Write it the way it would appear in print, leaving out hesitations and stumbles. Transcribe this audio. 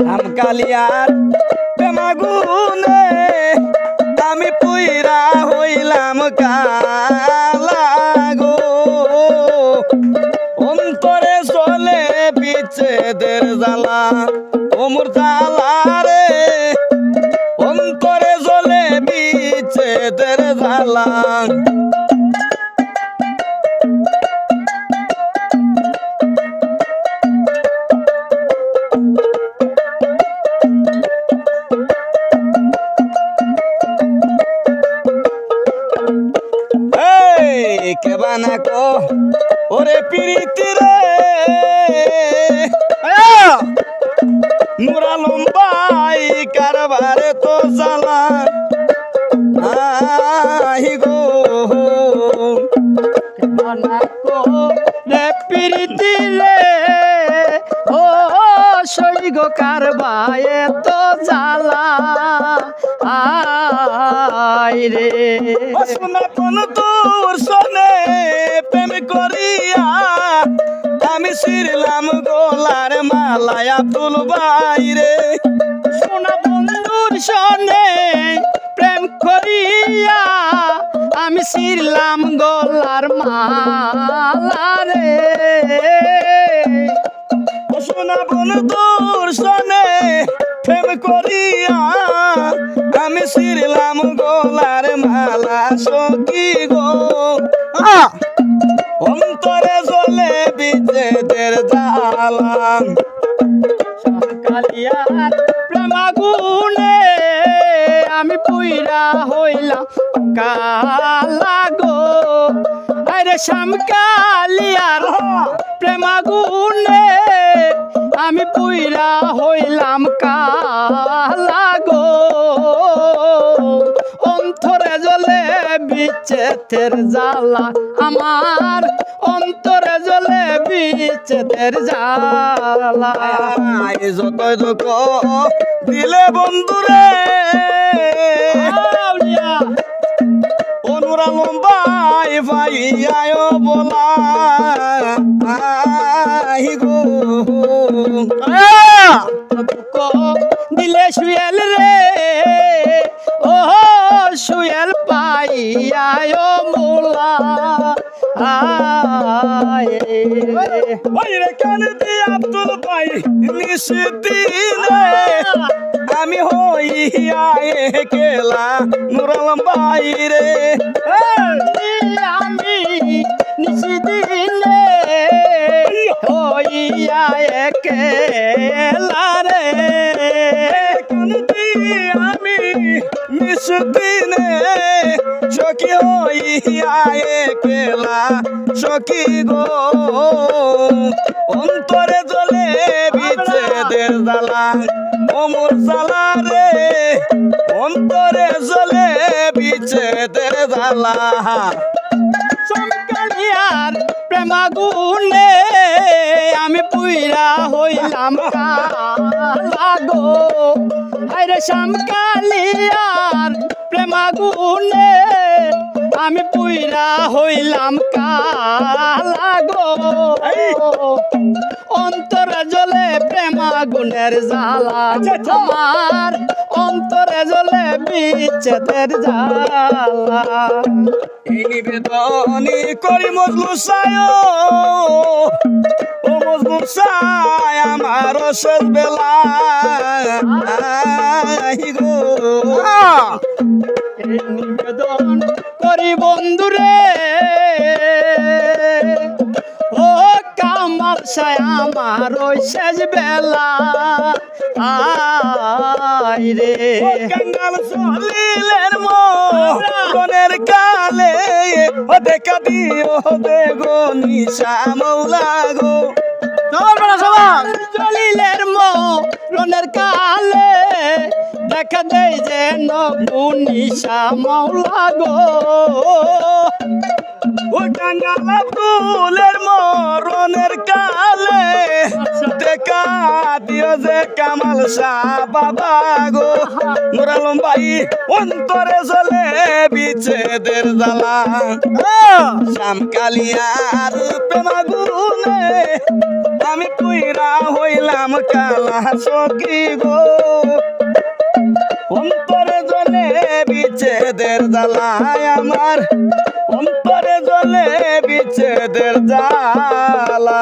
শ্যামকালিয়ার প্রেমাগুনে আমি পুইরা হইলাম কালা গো। অন্তরে চলে বিচ্ছেদের জ্বালা ওমর জ্বালা রে, অন্তরে চলে বিচ্ছেদের জ্বালা। কেবানা কো ওরে পিরিতি রে নুরা লম্বাই কারবারে তো জ্বালা আহি গো। কেবানা কো রে পিরিতি রে ও সৈগ কারবারে তো জ্বালা আই রে। শোনা কোন তোর শোনে প্রেম করিয়া আমি ছিড়লাম গোলার মালায় আব্দুল ভাই রে। সোনা বন্ধুর সনে প্রেম করিয়া আমি ছিড়লাম গলার মালা রে। শোনা বন্ধুর শোনে প্রেম করিয়া আমি ছিড়লাম গোলার মালা সখী গো। অন্তরে জ্বলে বিচ্ছেদের জ্বালা শ্যামকালিয়ার প্রেমাগুনে আমি পুইরা হইলাম কালা গো। আরে শ্যামকালিয়ার প্রেমাগুনে আমি পুইরা হইলাম কালা গো। অন্তরে জ্বলে বিচ্ছেদের জ্বালা আমার, অন্তরে জ্বলে বিচ্ছেদের জ্বালা। যতই দুঃখ দিলে বন্ধুরে অনুরা লম্বাই ভাই আয় বলা গো। দিলে শুয়েল রে ও শুয়েল পাইয়ায় মোলা ওই রে কান দি আব্দুল ভাই নিশদিনে আমি হইয়া কেলা নুরাল ভাই রে। আমি নিশদিনে হইয়া কেলা রে। আমি নিশদিনে সখী হইয়া কেলা সখী গো। অন্তরে জ্বলে বিচ্ছেদের জ্বালা ওমর জ্বালা রে, অন্তরে জ্বলে বিচ্ছেদের জ্বালা। শ্যামকালিয়ার প্রেমাগুনে আমি পুইরা হইলাম কালা গো। আরে শ্যামকালিয়ার প্রেমাগুনে আমি পুইরা হইলাম কালা গো। অন্তরে জ্বলে প্রেমাগুনের জ্বালা আমার, অন্তরে জ্বলে বিচ্ছেদের জ্বালা। এই নিবেদনী করি মজলু সায় ও মজলু সায় আমার শেষ বেলা গো। এই নিবেদন করি বন্ধুরে ও কামাল সায় আমার ওই শেষ বেলা আই রে। কাঙ্গাল চলিলেন মনের কালে ও দেখা দিও গো নিশা মৌলা গো। চলিলের মনের কালে দেখা দেয় যেন নিশা মৌলা গো। ও কাঙ্গাল আব্দুলের মরণের কালে দেখা দিও যে কামাল শাহ বাবা গো। নুরালম ভাই অন্তরে জ্বলে বিচ্ছেদের জ্বালা শ্যামকালিয়ার প্রেমাগুনে আমি পুইরা হইলাম কালা সখী গো অন্তরে জলে বিচ্ছেদের জ্বালায় আমার অন্তরে জলে বিচ্ছেদের জ্বালা